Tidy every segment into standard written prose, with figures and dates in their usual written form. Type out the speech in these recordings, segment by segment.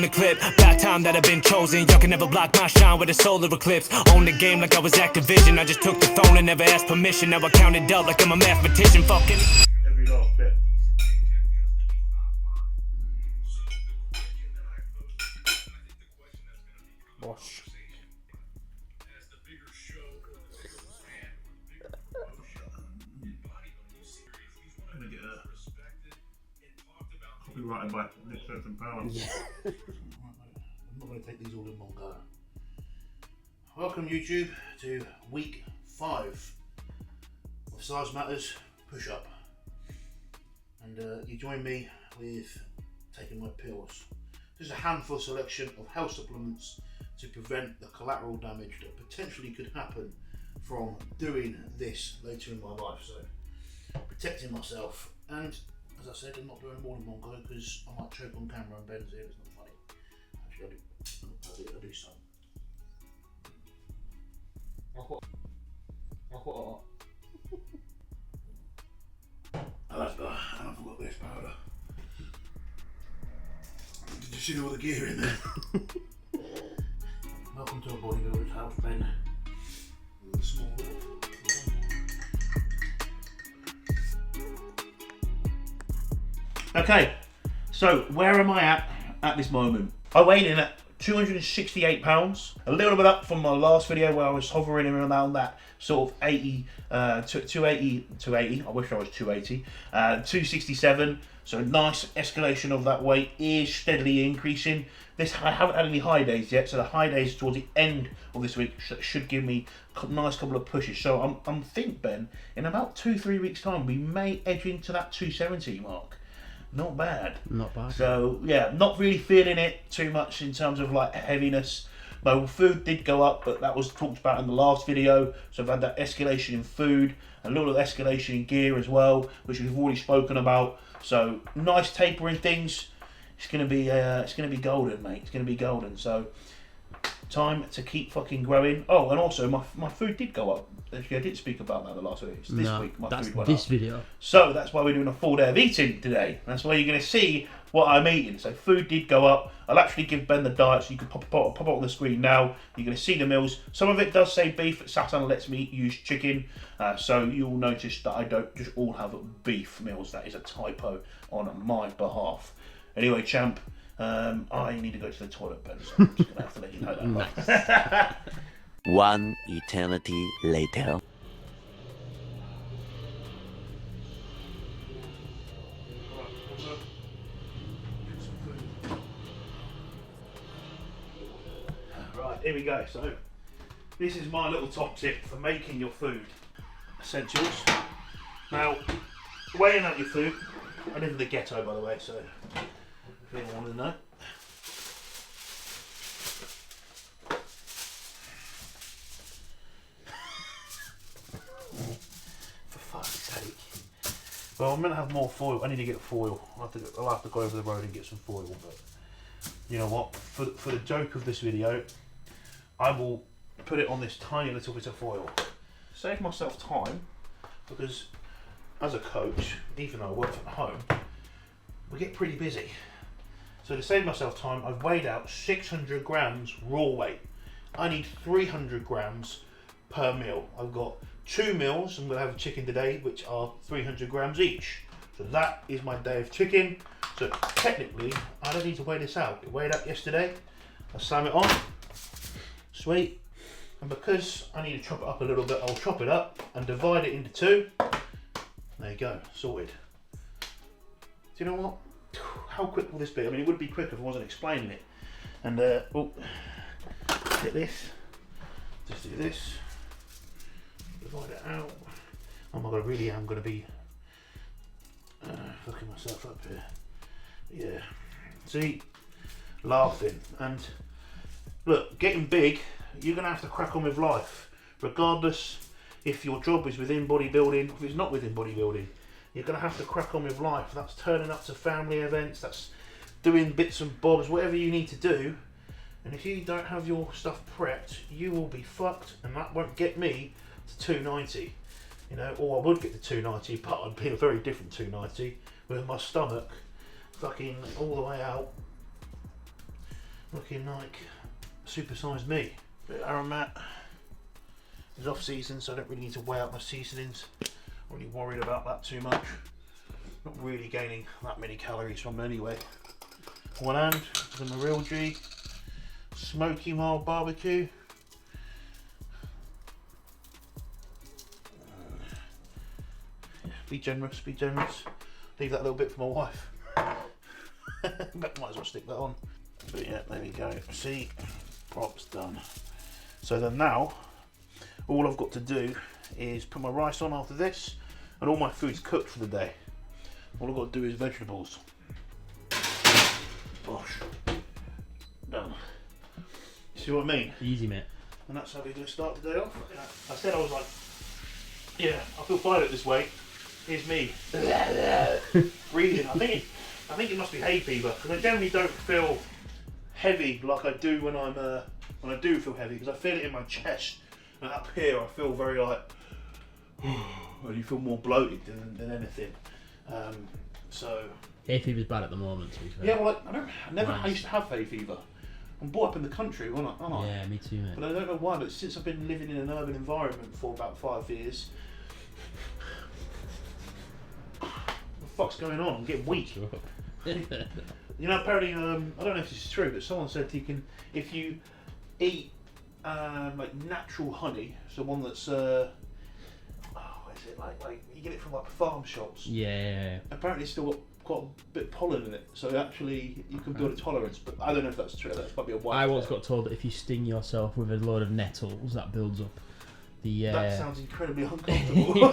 the clip. Bad time that I've been chosen. Y'all can never block my shine with a solar eclipse. Own the game like I was Activision. I just took the phone and never asked permission. Now I count it up like I'm a mathematician. Fucking every last bit. Wash. I'm gonna get a copyrighted by Nick and Power. Yeah. I'm not going to take these all in one go. Welcome YouTube to week 5 of Size Matters Push Up, and you join me with taking my pills. This is a handful selection of health supplements to prevent the collateral damage that potentially could happen from doing this later in my life. So protecting myself, and as I said, I'm not doing them all in one go because I might choke on camera and Ben's here. It's not funny. Actually, I do some. Oh, that's better. And I forgot this powder. Did you see all the gear in there? Welcome to a bodybuilder's house, Ben. With a small Okay, so where am I at this moment? I weighed in at 268 pounds, a little bit up from my last video where I was hovering around that sort of 280, I wish I was 280, 267, so a nice escalation of that weight is steadily increasing. I haven't had any high days yet, so the high days towards the end of this week should give me a nice couple of pushes. So I'm think, Ben, in about 2-3 weeks time, we may edge into that 270 mark. Not bad. Not bad. So yeah, not really feeling it too much in terms of like heaviness. My food did go up, but that was talked about in the last video. So I've had that escalation in food, a little escalation in gear as well, which we've already spoken about. So nice tapering things. It's gonna be golden, mate. It's gonna be golden. So time to keep fucking growing. Oh, and also my food did go up. Actually, I didn't speak about that in the last video. It's this week my food went up. This video. So that's why we're doing a full day of eating today. That's why you're going to see what I'm eating. So food did go up. I'll actually give Ben the diet, so you can pop it on the screen now. You're going to see the meals. Some of it does say beef. Saturn lets me use chicken. So you'll notice that I don't just all have beef meals. That is a typo on my behalf. Anyway, champ, I need to go to the toilet, Ben. So I'm just going to have to let you know that. Nice. One eternity later. Right, here we go. So this is my little top tip for making your food essentials. Now, weighing out your food. I live in the ghetto, by the way, so if anyone wanted to know. For fuck's sake. Well, I'm going to have more foil. I need to get foil. I'll have to go over the road and get some foil, but you know what? For the joke of this video, I will put it on this tiny little bit of foil. Save myself time, because as a coach, even though I work from home, we get pretty busy. So to save myself time, I've weighed out 600 grams raw weight. I need 300 grams per meal. I've got 2 meals. I'm going to have a chicken today, which are 300 grams each. So that is my day of chicken. So technically, I don't need to weigh this out. It weighed out yesterday. I slam it on. Sweet. And because I need to chop it up a little bit, I'll chop it up and divide it into 2. There you go, sorted. Do you know what? How quick will this be? I mean, it would be quicker if I wasn't explaining it. And oh, get this. Just do this. Divide it out. Oh my god, I really am going to be fucking myself up here. Yeah. See, laughing. And look, getting big, you're going to have to crack on with life, regardless if your job is within bodybuilding, if it's not within bodybuilding. You're going to have to crack on with life. That's turning up to family events, that's doing bits and bobs, whatever you need to do. And if you don't have your stuff prepped, you will be fucked, and that won't get me to 290. You know, or I would get to 290, but I'd be a very different 290 with my stomach fucking all the way out. looking like supersized me. Bit of aromat. It's off season, so I don't really need to weigh out my seasonings. Not really worried about that too much. Not really gaining that many calories from them anyway. One hand, some real G. Smoky mild barbecue. Be generous, be generous. Leave that little bit for my wife. But might as well stick that on. But yeah, there we go. See, props done. So then now, all I've got to do is put my rice on after this, and all my food's cooked for the day. All I've got to do is vegetables. Bosh. Done. See what I mean? Easy, mate. And that's how we're going to start the day off. I said I was like, yeah, I feel fine at this weight. Here's me. Breathing. I think it must be hay fever, because I generally don't feel heavy like I do when I do feel heavy, because I feel it in my chest, and up here I feel very like, and you feel more bloated than anything. So Hay fever's bad at the moment, to be fair. yeah, well, I used to have hay fever. I'm brought up in the country, aren't I? Yeah, me too, mate. But I don't know why, but since I've been living in an urban environment for about 5 years, what the fuck's going on? I'm getting weak. You know, apparently, I don't know if this is true, but someone said you can, if you eat like natural honey, so one that's what is it like you get it from like farm shops. Yeah. Apparently, it's still got quite a bit of pollen in it, so actually you can build a tolerance. But I don't know if that's true. That might be a white. I once got told that if you sting yourself with a load of nettles, that builds up the. That sounds incredibly uncomfortable.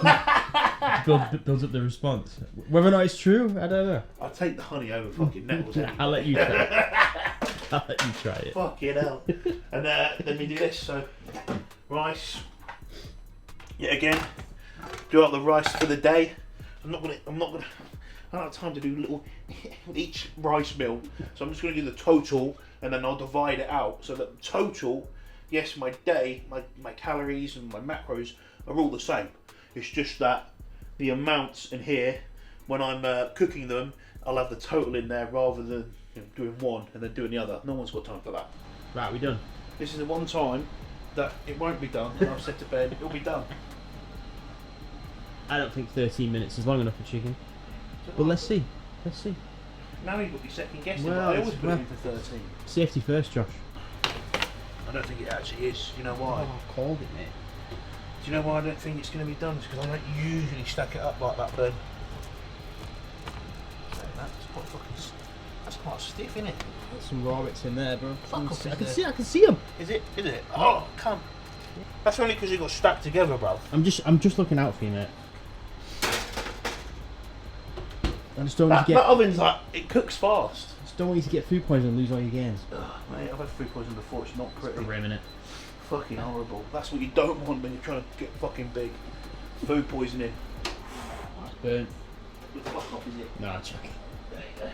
builds up the response. Whether or not it's true, I don't know. I'll take the honey over fucking nettles. I'll let you try it. I'll let you try it. Fucking hell. And then we do this. So rice. Yet again, do up the rice for the day. I'm not gonna. I don't have time to do little each rice meal, so I'm just going to do the total, and then I'll divide it out so that total, yes, my day, my calories and my macros are all the same. It's just that the amounts in here, when I'm cooking them, I'll have the total in there rather than doing one and then doing the other. No one's got time for that. Right, we done. This is the one time that it won't be done, and I've said to bed, it'll be done. I don't think 13 minutes is long enough for chicken. But let's see. Let's see. Now you've got me second guessing, Well, but I always put well. it in for 13. Safety first, Josh. I don't think it actually is. You know why? I called it, mate. Do you know why I don't think it's going to be done? It's because I don't usually stack it up like that, Ben. That's quite stiff, isn't it? There's some raw bits in there, bro. Fuck off, I is there? can see them. Is it? Is it? Oh, come. That's only because it got stacked together, bro. I'm just looking out for you, mate. I just don't want That you to get. oven's like, it cooks fast. Just don't want you to get food poisoning and lose all your gains. Ugh, mate, I've had food poisoning before. It's not pretty. Grim, innit? Fucking horrible. That's what you don't want when you're trying to get fucking big. Food poisoning. It's burnt. Fuck off, is it? No, I'm joking. There you go.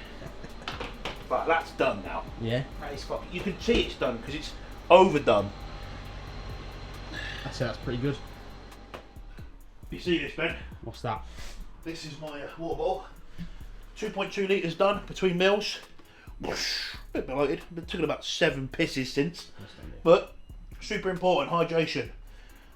Right, that's done now. Yeah? That is fucking. You can see it's done because it's overdone. I'd say that's pretty good. You see this, Ben? What's that? This is my water bottle. 2.2 litres done between meals. Whoosh, bit bloated. Been taking about 7 pisses since. But super important, hydration.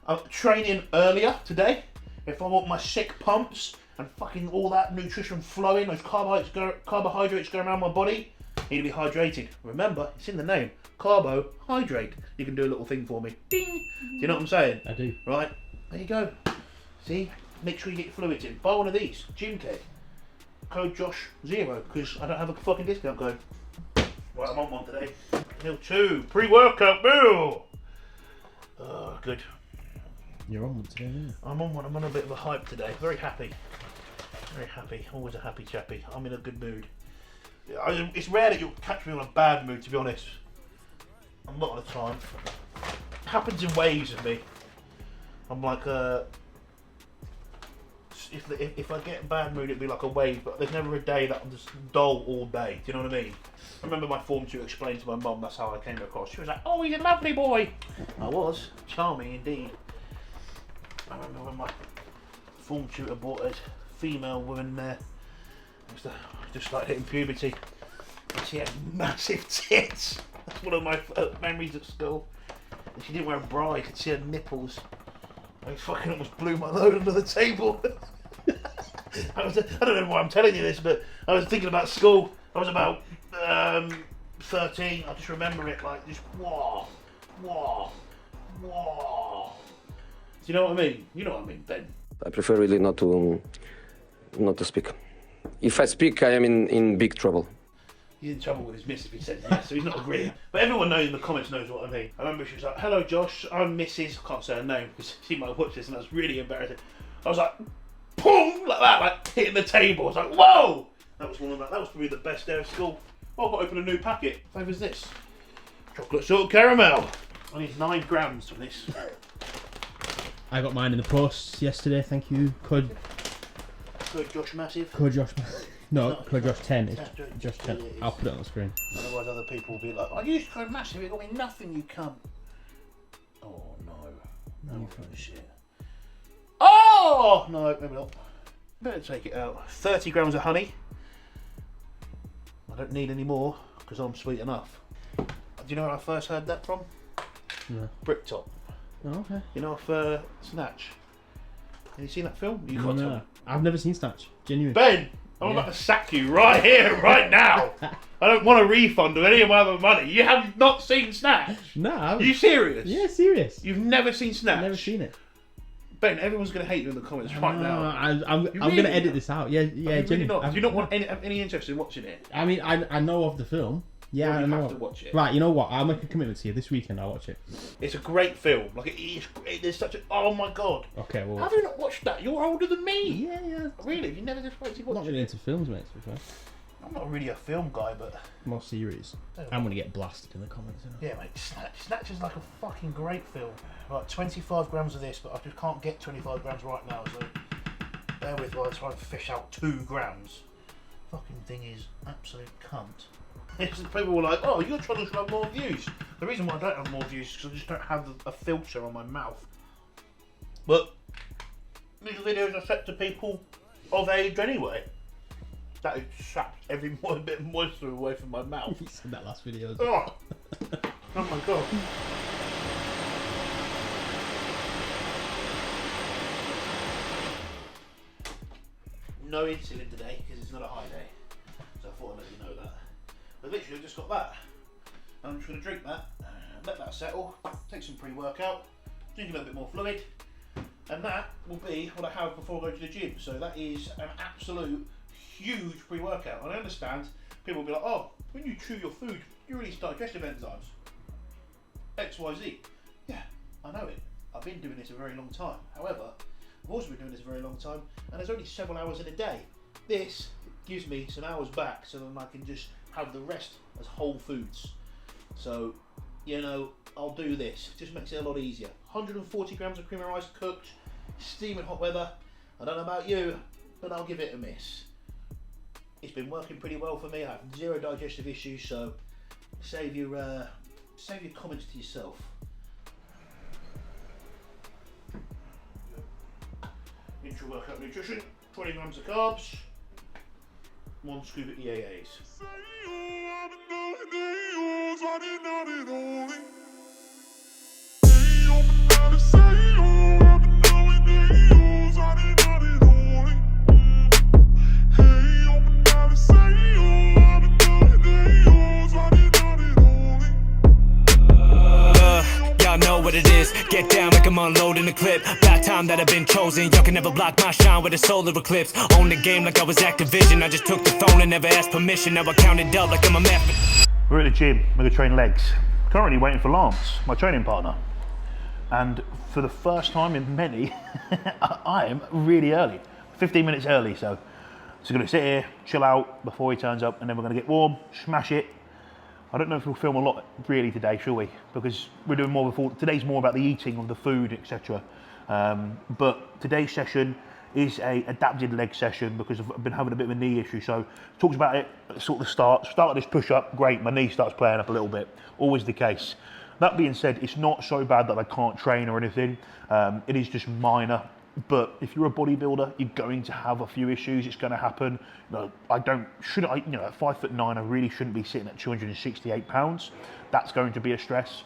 I'm training earlier today. If I want my sick pumps and fucking all that nutrition flowing, those carbohydrates going around my body, I need to be hydrated. Remember, it's in the name. Carbohydrate. You can do a little thing for me. Ding. Do you know what I'm saying? I do. Right, there you go. See, make sure you get your fluids in. Buy one of these, gym kit. Code Josh0 because I don't have a fucking discount code. Right, I'm on one today. Meal 2, pre-workout meal. Oh, good. You're on one today, aren't you? I'm on one. I'm on a bit of a hype today. Very happy. Very happy. Always a happy chappy. I'm in a good mood. It's rare that you'll catch me in a bad mood, to be honest. A lot of the time. It happens in waves with me. I'm like if I get a bad mood, it'd be like a wave, but there's never a day that I'm just dull all day. Do you know what I mean? I remember my form tutor explained to my mum that's how I came across. She was like, "Oh, he's a lovely boy." I was charming indeed. I remember when my form tutor brought a female woman there. Just like hitting puberty. And she had massive tits. That's one of my memories at school. And she didn't wear a bra, you could see her nipples. I fucking almost blew my load under the table. I don't know why I'm telling you this, but I was thinking about school. I was about 13. I just remember it like just whoa. Do you know what I mean? You know what I mean, Ben? I prefer really not to speak. If I speak, I am in big trouble. He's in trouble with his miss if he says yes, so he's not agreeing. But everyone knows in the comments knows what I mean. I remember she was like, "Hello, Josh. I'm Mrs." I can't say her name because she might watch this, and that's really embarrassing. I was like, boom, like that, like hitting the table. I was like, whoa! That was probably the best day of school. Oh, I've got to open a new packet. What flavour's this? Chocolate salt caramel. I need 9 grams for this. I got mine in the post yesterday, thank you. Code Josh Massive. Code Josh. No, code Josh 10. It's Josh 10. Yeah, it is. I'll put it on the screen. Otherwise, other people will be like, "I used Code Massive. It got me nothing. You cunt." Oh no! No shit. Oh no! Maybe not. Better take it out. 30 grams of honey. I don't need any more because I'm sweet enough. Do you know where I first heard that from? No. Bricktop. Oh, okay. You know of Snatch? Have you seen that film? You got No, I've never seen Snatch. Genuine. Ben, I'm about to sack you right here, right now. I don't want a refund of any of my other money. You have not seen Snatch. No. Are you serious? Yeah, serious. You've never seen Snatch? I've never seen it. Ben, everyone's going to hate you in the comments right now. I'm You going really to edit not? this out. Yeah, Really genuine. not. Do you not want any interest in watching it? I mean, I know of the film. Yeah, Well, I you know. have to watch it. Right, you know what? I'll make a commitment to you. This weekend I'll watch it. It's a great film. Like there's such a. Oh my god. Okay, well. Have you not watched that? You're older than me. Yeah. Really? You never just watched I'm not it? really into films, mate, to be fair. I'm not really a film guy, but More series. I'm going to get blasted in the comments. You know? yeah, mate. Snatch is like a fucking great film. Right, 25 grams of this, but I just can't get 25 grams right now, so bear with while I try and fish out 2 grams. Fucking thing is absolute cunt. People were like, "Oh, your channel should have more views." The reason why I don't have more views is because I just don't have a filter on my mouth. But these videos are set to people of age anyway. That has sapped every bit of moisture away from my mouth. You said that last video. Oh, oh my god. No insulin today because it's not a high day. So I thought I'd let you know that. But literally, I just got that. And I'm just going to drink that, let that settle, take some pre-workout, drink a little bit more fluid, and that will be what I have before I go to the gym. So that is an absolute huge pre-workout. And I understand people will be like, "Oh, when you chew your food, you release digestive enzymes. X, Y, Z." Yeah, I know it. I've been doing this a very long time. However, I've also been doing this a very long time, and there's only several hours in a day. This gives me some hours back, so then I can just have the rest as whole foods. So, you know, I'll do this. It just makes it a lot easier. 140 grams of cream of rice cooked, steam in hot weather. I don't know about you, but I'll give it a miss. It's been working pretty well for me. I have 0 digestive issues, so save your comments to yourself. Intra-workout nutrition, 20 grams of carbs, 1 scoop of EAAs. Y'all know what it is. Get down like I'm unloading the clip. About time that I've been chosen. Y'all can never block my shine with a solar eclipse. Own the game like I was Activision. I just took the phone and never asked permission. Now I count it up like I'm a math. We're at the gym, we're going to train legs. Currently waiting for Lance, my training partner. And for the first time in many, I am really early. 15 minutes early, so going to sit here, chill out before he turns up, and then we're going to get warm, smash it. I don't know if we'll film a lot really today, shall we? Because we're doing more before. Today's more about the eating of the food, etc. But today's session is a adapted leg session because I've been having a bit of a knee issue. So talks about it at sort of the start of this push up, great, my knee starts playing up a little bit, always the case. That being said, it's not so bad that I can't train or anything. It is just minor. But if you're a bodybuilder, you're going to have a few issues. It's going to happen. You know, shouldn't I, you know, at 5'9", I really shouldn't be sitting at 268 pounds. That's going to be a stress.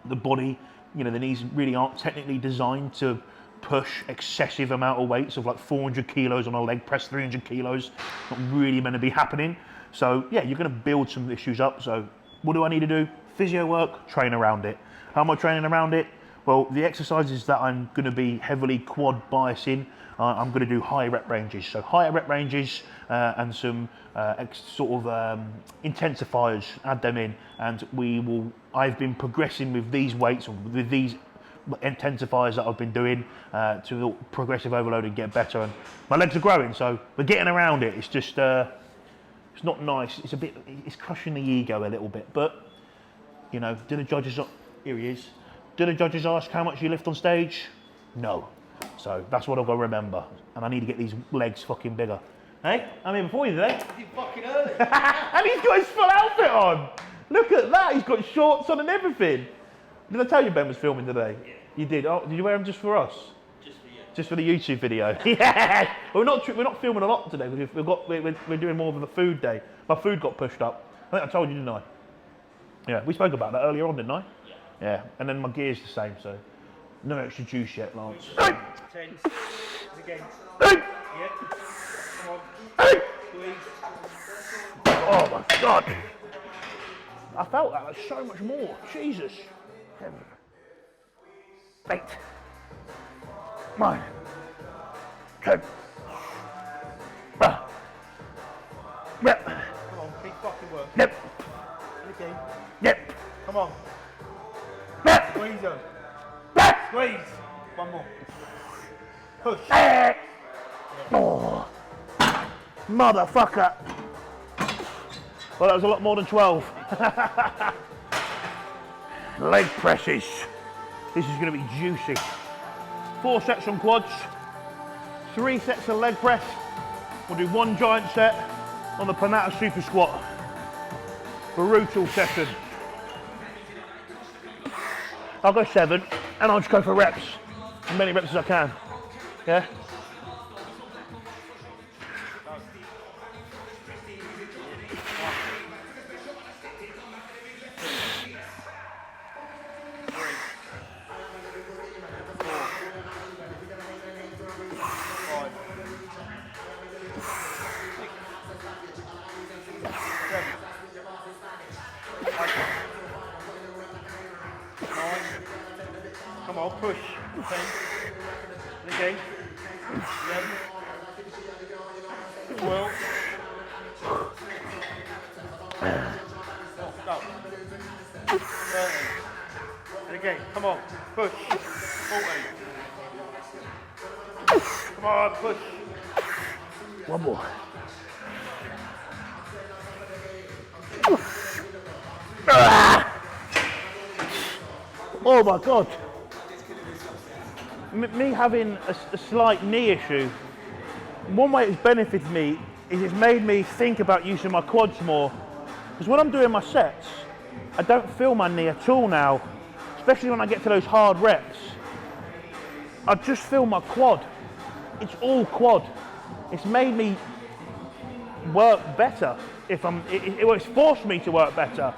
The body, you know, the knees really aren't technically designed to push excessive amount of weights of like 400 kilos on a leg press, 300 kilos. Not really meant to be happening. So yeah, you're going to build some issues up. So what do I need to do? Physio work, train around it. How am I training around it? Well, the exercises that I'm going to be heavily quad biasing, I'm going to do high rep ranges. So higher rep ranges and some intensifiers, add them in, and I've been progressing with these weights, with these intensifiers that I've been doing to progressive overload and get better. And my legs are growing, so we're getting around it. It's just, it's not nice. It's crushing the ego a little bit, but you know, do the judges, here he is. Do the judges ask how much you lift on stage? No. So that's what I've got to remember. And I need to get these legs fucking bigger. Hey, I'm here before you today. You fucking early. And he's got his full outfit on. Look at that, he's got shorts on and everything. Did I tell you Ben was filming today? Yeah. You did? Oh, did you wear them just for us? Just for you. Just for the YouTube video? Yeah. Well, we're not filming a lot today because we're doing more of a food day. My food got pushed up. I think I told you, didn't I? Yeah, we spoke about that earlier on, didn't I? Yeah, and then my gear's the same, so no extra juice yet, Lance. 10. Again. Yeah. Come on. Squeeze. Oh my God! I felt that. That's so much more. Jesus. 8. 9. 10. Yep. Come on, keep fucking working. Yep. Again. Yep. Come on. Yep. Squeeze them. Squeeze. One more. Push. Oh, motherfucker. Well, that was a lot more than 12. Leg presses. This is going to be juicy. 4 sets on quads, 3 sets of leg press. We'll do 1 giant set on the Panata Super Squat. Brutal session. I'll go 7 and I'll just go for reps. As many reps as I can. Yeah? Come on, push. 10. Again. 11. 12. Go. 13. And again, come on, push. 14. Come on, push. 1 more. Oh my God. Me having a slight knee issue, one way it's benefited me is it's made me think about using my quads more. Because when I'm doing my sets, I don't feel my knee at all now, especially when I get to those hard reps. I just feel my quad. It's all quad. It's made me work better. It's forced me to work better,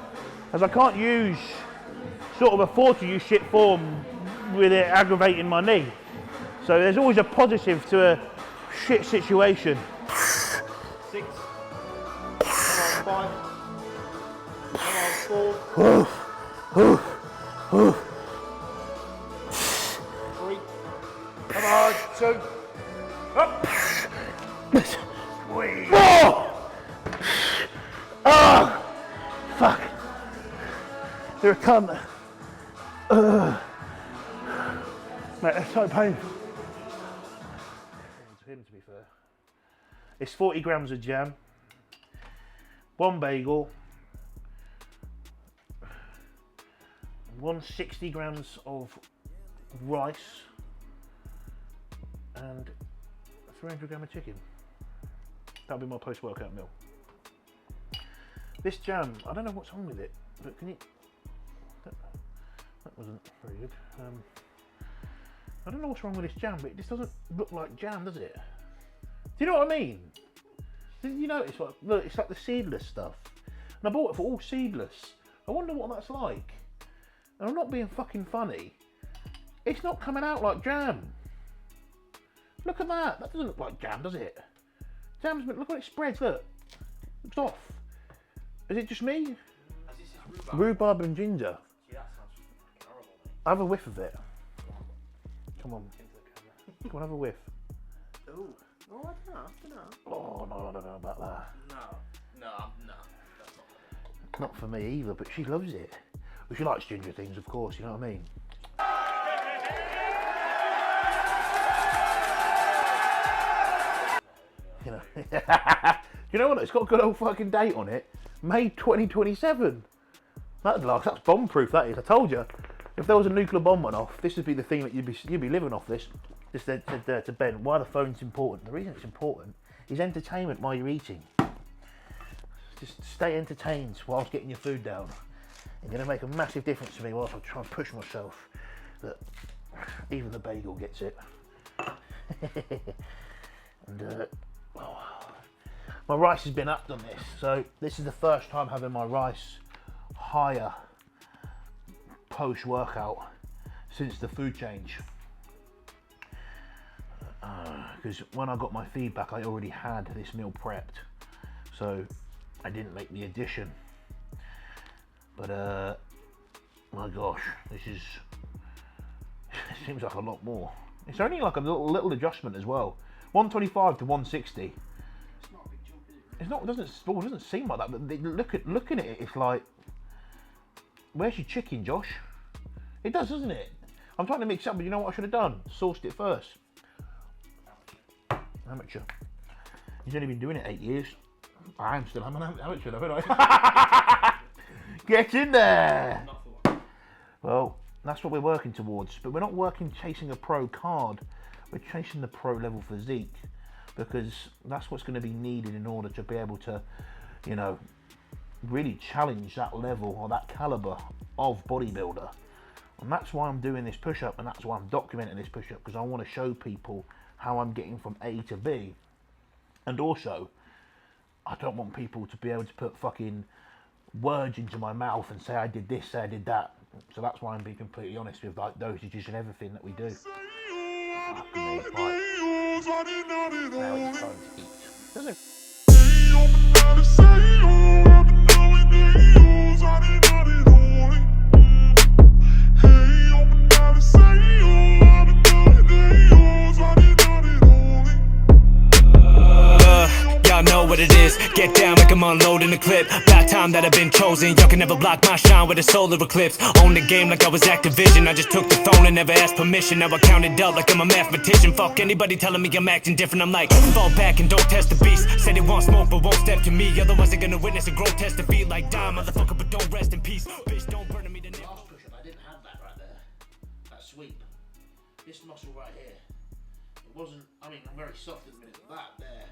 as I can't afford to use shit form with it aggravating my knee. So there's always a positive to a shit situation. 6. Come on, 5. Come on, 4. 3. Come on, 2. Up. Squeeze. 4! Oh! Fuck. You're a cunt. Mate, that's so painful. To him, to be fair. It's 40 grams of jam, 1 bagel, 160 grams of rice, and 300 grams of chicken. That'll be my post-workout meal. This jam, I don't know what's wrong with it, but can you... That wasn't very good. I don't know what's wrong with this jam, but it just doesn't look like jam, does it? Do you know what I mean? Did you notice? Like, look, it's like the seedless stuff. And I bought it for all seedless. I wonder what that's like. And I'm not being fucking funny. It's not coming out like jam. Look at that. That doesn't look like jam, does it? Jam's, look what it spreads, look. Looks off. Is it just me? Rhubarb and ginger. Gee, that sounds horrible, mate. Have a whiff of it. Come on. Come on, have a whiff. Ooh. Oh, I don't know. Oh, no, I don't know about that. No, that's not for me. Not for me either, but she loves it. Well, she likes ginger things, of course, you know what I mean? You know, you know what? It's got a good old fucking date on it. May 2027. That's bomb-proof, that is. I told you. If there was a nuclear bomb went off, this would be the thing that you'd be living off this. Just to Ben, why the phone's important. The reason it's important is entertainment while you're eating. Just stay entertained whilst getting your food down. It's going to make a massive difference to me whilst I try and push myself that even the bagel gets it. And my rice has been upped on this, so this is the first time having my rice higher post-workout since the food change. Because when I got my feedback, I already had this meal prepped, so I didn't make the addition. But my gosh, this is, it seems like a lot more. It's only like a little adjustment as well. 125 to 160. It's not a big jump, is it? It's not. It doesn't seem like that. But looking at it, it's like, where's your chicken, Josh? It does, doesn't it? I'm trying to mix up, but you know what I should have done? Sourced it first. Amateur. He's only been doing it 8 years. I'm still an amateur, though, aren't I? Get in there. Well, that's what we're working towards. But we're not chasing a pro card. We're chasing the pro level physique, because that's what's going to be needed in order to be able to, you know, really challenge that level or that caliber of bodybuilder. And that's why I'm doing this push-up, and that's why I'm documenting this push-up, because I want to show people how I'm getting from A to B. And also, I don't want people to be able to put fucking words into my mouth and say I did this, say I did that. So that's why I'm being completely honest with like dosages and everything that we do. Fuck me, right. Now it's time to eat. Doesn't it? Y'all know what it is, get down like I'm unloading the clip. About time that I've been chosen, y'all can never block my shine with a solar eclipse. Own the game like I was Activision, I just took the phone and never asked permission. Now I count it up like I'm a mathematician. Fuck anybody telling me I'm acting different, I'm like, fall back and don't test the beast. Say they want smoke but won't step to me, otherwise they're gonna witness a grotesque defeat. Like die motherfucker, but don't rest in peace. Bitch, don't burn me to nail. Last push-up, I didn't have that right there. That sweep. This muscle right here. It wasn't, I mean, I'm very soft in the minute, but that there.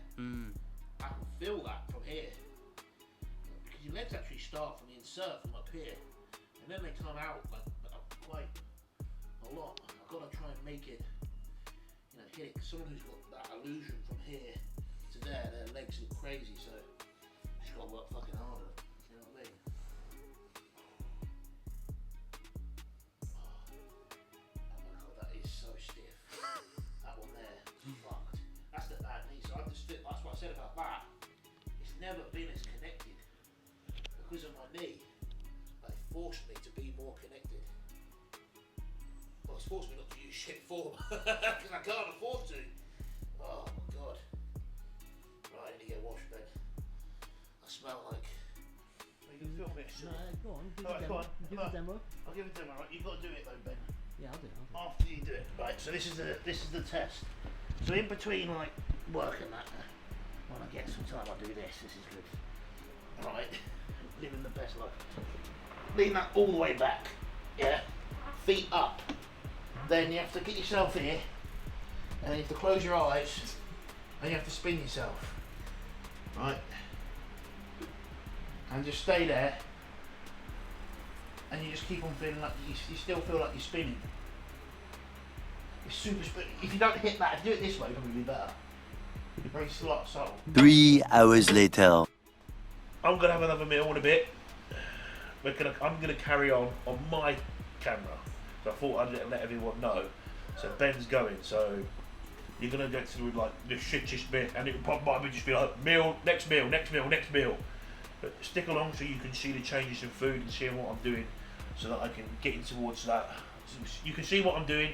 I can feel that from here. Because your legs actually start from the insert from up here. And then they come out like quite a lot. I've got to try and make it, you know, hit it. Someone who's got that illusion from here to there, their legs look crazy, so just got to work fucking harder. You know what I mean? Oh my god, that is so stiff. That one there, fucked. That's the bad knee, so I've just fit, that's what I said about that. It's never been as connected because of my knee. They forced me to be more connected. Well, it's forced me not to use shit form because I can't afford to. Oh my god. Right, I need to get washed, Ben. I smell like. Are you gonna film it? No, go on, give Alright, the go demo. on. Give No. the demo. I'll give it to him, alright? You've got to do it though, Ben. Yeah, I'll do it. After you do it. Right, so this is the test. So in between like work and that, when I get some time I'll do this. This is good. Right, living the best life. Lean that all the way back, yeah? Feet up. Then you have to get yourself here, and you have to close your eyes, and you have to spin yourself. Right? And just stay there, and you just keep on feeling like you still feel like you're spinning. It's super spinach. If you don't hit that, do it this way, it'll probably be better. It's very subtle. 3 hours later. I'm gonna have another meal in a bit. I'm gonna carry on my camera. So I thought I'd let everyone know. So Ben's going. So you're gonna get to like the shittest bit, and it might just be like meal, next meal, next meal, next meal. But stick along so you can see the changes in food and see what I'm doing, so that I can get in towards that. You can see what I'm doing,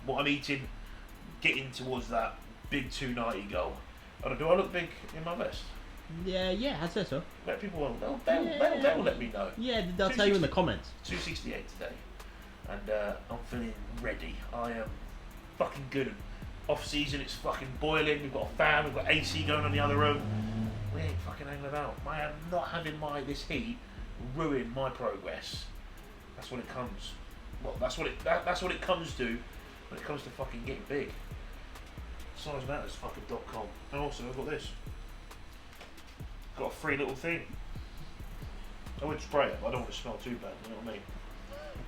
what I'm eating, getting towards that big 290 goal. Do I look big in my vest? Yeah, I'd say so. Let people they'll let me know. Yeah, they'll tell you in the comments. 268 today, and I'm feeling ready. I am fucking good. Off season, it's fucking boiling. We've got a fan, we've got AC going on the other room. We ain't fucking hanging about. I am not having this heat ruin my progress. That's what it comes. Well, that's what it comes to when it comes to fucking getting big. Size matters fucking.com. And also I've got this. Got a free little thing. I would spray it, but I don't want it to smell too bad, you know what I mean?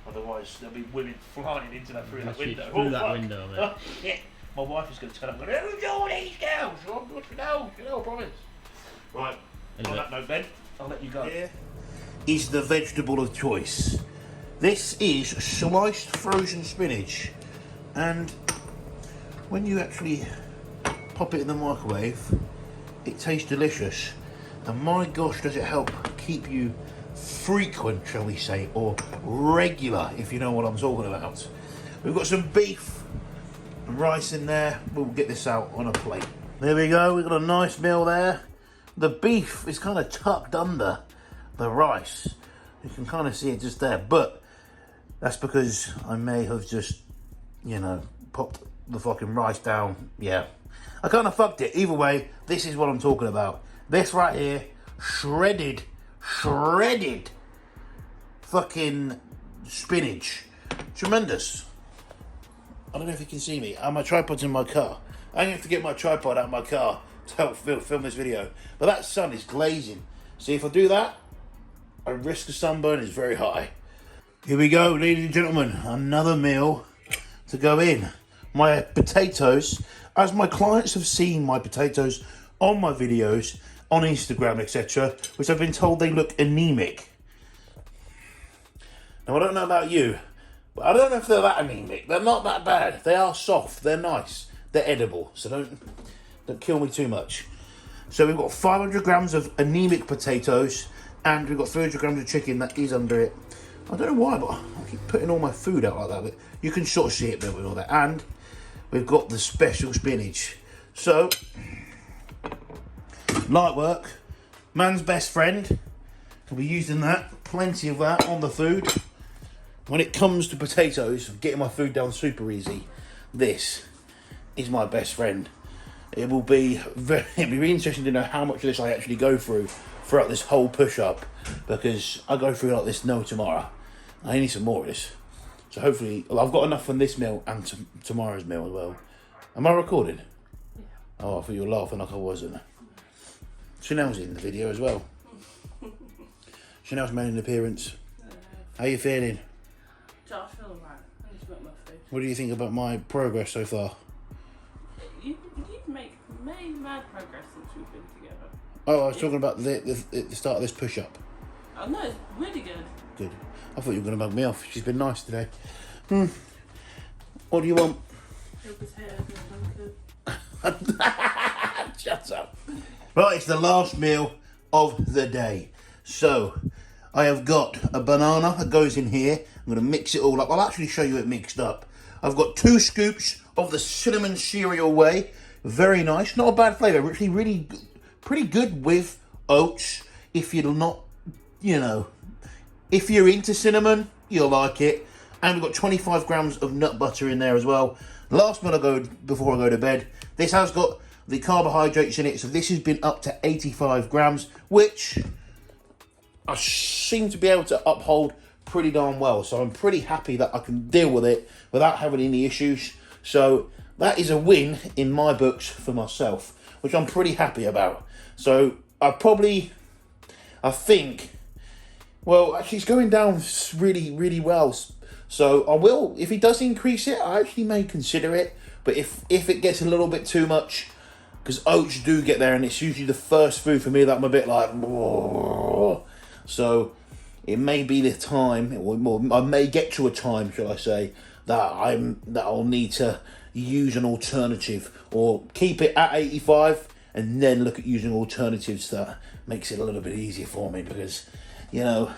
Otherwise there'll be women flying into that through that window. Through that window, mate. Yeah. My wife is going to turn up and go, who's all these girls? I promise. Right, on that note, Ben, I'll let you go. Here is the vegetable of choice. This is sliced frozen spinach, and when you actually pop it in the microwave, it tastes delicious. And my gosh, does it help keep you frequent, shall we say, or regular, if you know what I'm talking about. We've got some beef and rice in there. We'll get this out on a plate. There we go, we've got a nice meal there. The beef is kind of tucked under the rice. You can kind of see it just there, but that's because I may have just, popped the fucking rice down. Yeah, I kind of fucked it. Either way, this is what I'm talking about. This right here, shredded fucking spinach. Tremendous. I don't know if you can see me. My tripod's in my car. I'm going to have to get my tripod out of my car to help film this video. But that sun is glazing. See, if I do that, my risk of sunburn is very high. Here we go, ladies and gentlemen. Another meal to go in. My potatoes. As my clients have seen my potatoes on my videos, on Instagram, etc., which I've been told they look anemic. Now, I don't know about you, but I don't know if they're that anemic. They're not that bad. They are soft. They're nice. They're edible. So don't kill me too much. So we've got 500 grams of anemic potatoes, and we've got 300 grams of chicken that is under it. I don't know why, but I keep putting all my food out like that. But you can sort of see it there with all that. And we've got the special spinach. So, light work, man's best friend. We'll be using that, plenty of that on the food. When it comes to potatoes, getting my food down super easy, this is my best friend. It will be really interesting to know how much of this I actually go through throughout this whole push-up, because I go through like this no tomorrow. I need some more of this. So hopefully, I've got enough from this meal and tomorrow's meal as well. Am I recording? Yeah. Oh, I thought you were laughing like I wasn't. Chanel's in the video as well. Chanel's made an appearance. How are you feeling? I feel alright. I need to make my food. What do you think about my progress so far? You've made mad progress since we've been together. Oh, I was talking about the start of this push-up. Oh no, it's really good. Good. I thought you were going to mug me off. She's been nice today. What do you want? Help his hair. Shut up. Right, it's the last meal of the day. So, I have got a banana that goes in here. I'm going to mix it all up. I'll actually show you it mixed up. I've got 2 scoops of the cinnamon cereal whey. Very nice. Not a bad flavour. Actually, really pretty good with oats. If you're not, if you're into cinnamon, you'll like it. And we've got 25 grams of nut butter in there as well. Last one before I go to bed. This has got the carbohydrates in it, so this has been up to 85 grams, which I seem to be able to uphold pretty darn well. So I'm pretty happy that I can deal with it without having any issues. So that is a win in my books for myself, which I'm pretty happy about. So I think, well, actually it's going down really, really well So I will, if he does increase it, I actually may consider it. But if it gets a little bit too much, because oats do get there, and it's usually the first food for me that I'm a bit like, whoa. So it may be the time, or I may get to a time, shall I say, that I'll need to use an alternative, or keep it at 85 and then look at using alternatives that makes it a little bit easier for me, because, you know,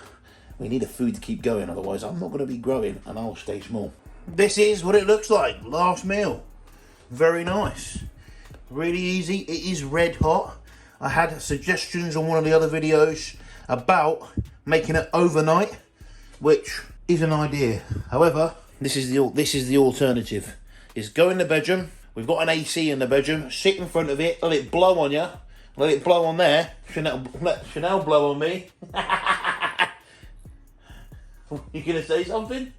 we need a food to keep going, otherwise I'm not going to be growing and I'll stay small. This is what it looks like, last meal. Very nice. Really easy. It is red hot. I had suggestions on one of the other videos about making it overnight, which is an idea. However, this is the alternative. Is go in the bedroom. We've got an AC in the bedroom. Sit in front of it. Let it blow on you. Let it blow on there. Let Chanel blow on me. You gonna say something?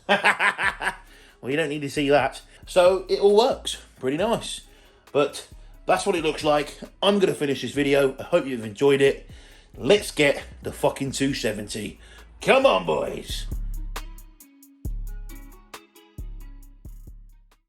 Well, you don't need to see that. So it all works. Pretty nice. But that's what it looks like. I'm going to finish this video. I hope you've enjoyed it. Let's get the fucking 270. Come on, boys.